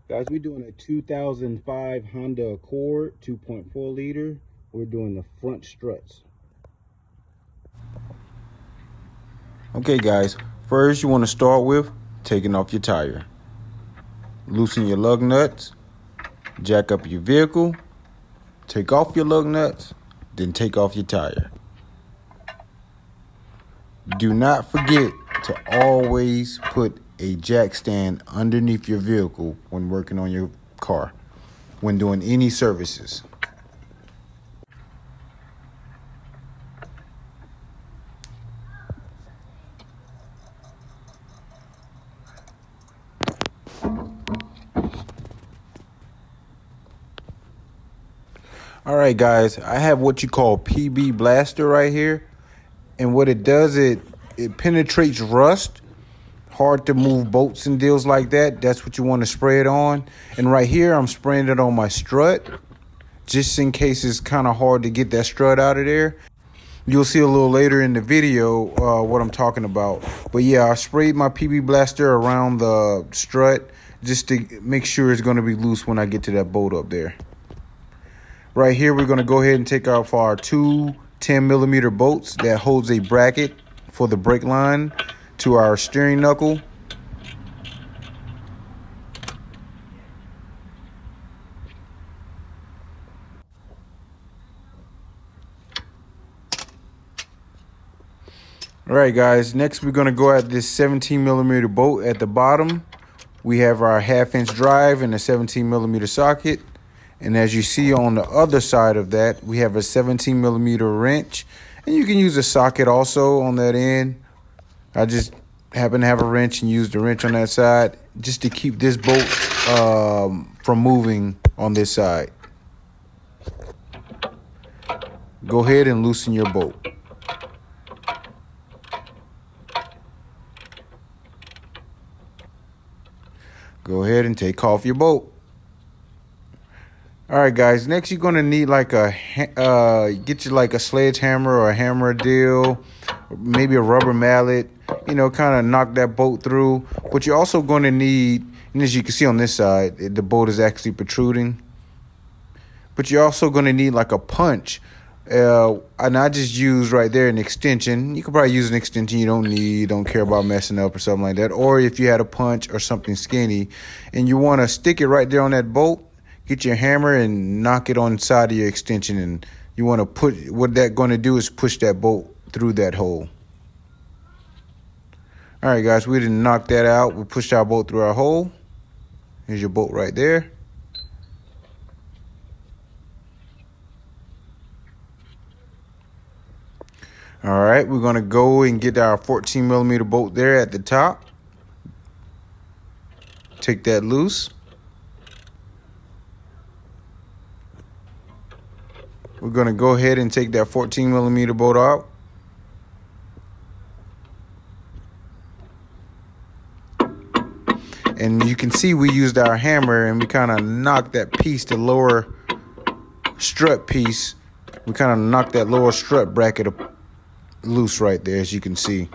Guys, we're doing a 2005 Honda Accord 2.4 liter. We're doing the front struts. Okay guys, first you want to start with taking off your tire. Loosen your lug nuts, jack up your vehicle, take off your lug nuts, then take off your tire. Do not forget to always put a jack stand underneath your vehicle when working on your car, when doing any services. All right, guys, I have what you call PB Blaster right here. And what it does, it penetrates rust, hard to move bolts and deals like that. That's what you want to spray it on. And right here, I'm spraying it on my strut, just in case it's kind of hard to get that strut out of there. You'll see a little later in the video what I'm talking about. But yeah, I sprayed my PB Blaster around the strut just to make sure it's going to be loose when I get to that bolt up there. Right here, we're going to go ahead and take off our two 10mm bolts that holds a bracket for the brake line to our steering knuckle. All right, guys, next we're going to go at this 17mm bolt at the bottom. We have our 1/2-inch drive and a 17mm socket. And as you see on the other side of that, we have a 17mm wrench. And you can use a socket also on that end. I just happen to have a wrench and use the wrench on that side just to keep this bolt from moving on this side. Go ahead and loosen your bolt. Go ahead and take off your bolt. All right, guys, next you're going to need like get you like a sledgehammer or a hammer deal, maybe a rubber mallet, you know, kind of knock that bolt through. But you're also going to need, and as you can see on this side, the bolt is actually protruding. But you're also going to need like a punch. And I just use right there an extension. You could probably use an extension you don't care about messing up or something like that. Or if you had a punch or something skinny and you want to stick it right there on that bolt, get your hammer and knock it on the side of your extension. And you want to put, what that's going to do is push that bolt through that hole. All right, guys, we didn't knock that out. We pushed our bolt through our hole. Here's your bolt right there. All right, we're going to go and get our 14mm bolt there at the top. Take that loose. We're going to go ahead and take that 14mm bolt out. And you can see we used our hammer and we kind of knocked that piece, the lower strut piece, we kind of knocked that lower strut bracket loose right there, as you can see.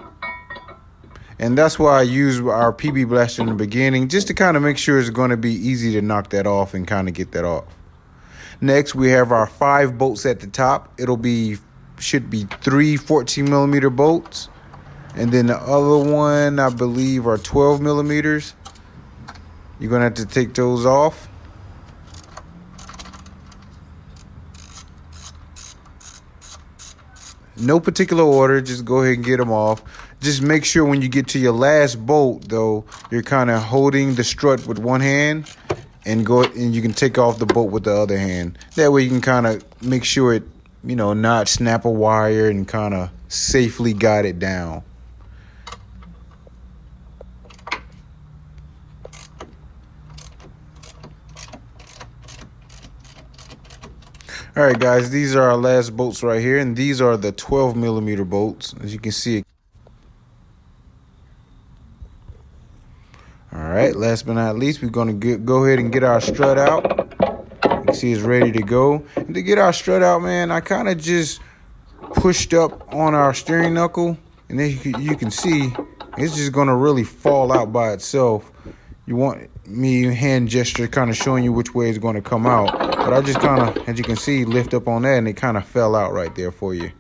And that's why I use our PB Blaster in the beginning, just to kind of make sure it's going to be easy to knock that off and kind of get that off. Next, we have our 5 bolts at the top. Should be 3 14mm bolts. And then the other one, I believe, are 12mm. You're going to have to take those off. No particular order, just go ahead and get them off. Just make sure when you get to your last bolt, though, you're kind of holding the strut with one hand and you can take off the bolt with the other hand. That way you can kind of make sure it, you know, not snap a wire and kind of safely guide it down. All right, guys, these are our last bolts right here, and these are the 12mm bolts, as you can see. All right, last but not least, we're going to go ahead and get our strut out. You can see it's ready to go. And to get our strut out, man, I kind of just pushed up on our steering knuckle, and then you can see it's just going to really fall out by itself. you want me hand gesture kind of showing you which way it's going to come out. But I just kind of, as you can see, lift up on that and it kind of fell out right there for you.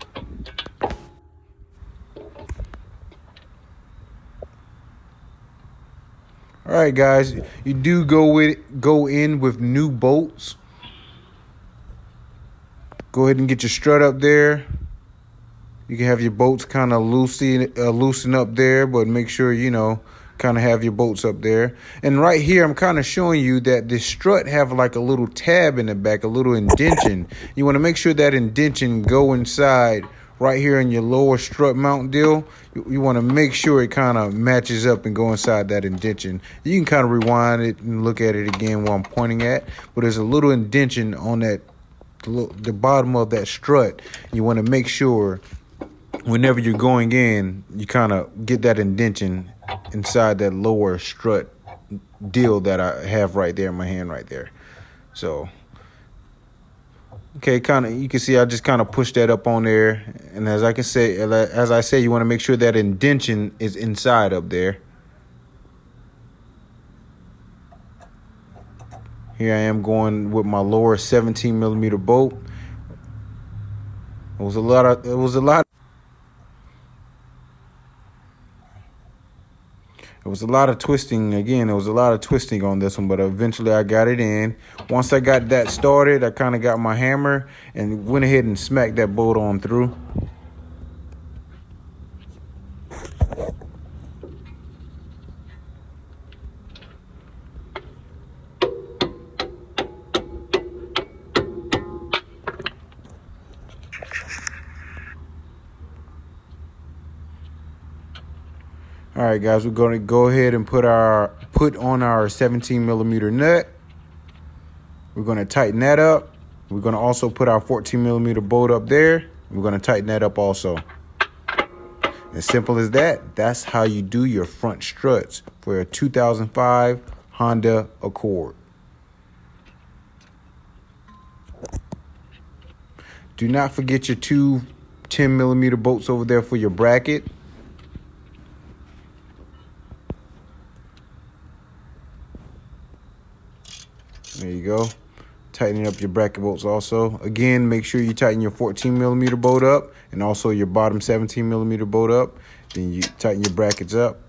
All right, guys, you do go in with new bolts. Go ahead and get your strut up there. You can have your bolts kind of loosen up there, but make sure, kind of have your bolts up there. And right here, I'm kind of showing you that this strut have like a little tab in the back, a little indention. You want to make sure that indention go inside right here in your lower strut mount deal. You want to make sure it kind of matches up and go inside that indention. You can kind of rewind it and look at it again while I'm pointing at, but there's a little indention on that, the bottom of that strut. You want to make sure whenever you're going in, you kind of get that indention inside that lower strut deal that I have right there in my hand right there. So, okay, you can see I just kind of push that up on there. And as I say, you want to make sure that indention is inside up there. Here I am going with my lower 17 millimeter bolt. It was a lot of twisting. Again, there was a lot of twisting on this one, but eventually I got it in. Once I got that started, I kind of got my hammer and went ahead and smacked that bolt on through. All right, guys, we're going to go ahead and put on our 17 millimeter nut. We're going to tighten that up. We're going to also put our 14 millimeter bolt up there. We're going to tighten that up also. As simple as that. That's how you do your front struts for a 2005 Honda Accord. Do not forget your two 10 millimeter bolts over there for your bracket. There you go. Tightening up your bracket bolts also. Again, make sure you tighten your 14 millimeter bolt up and also your bottom 17 millimeter bolt up. Then you tighten your brackets up.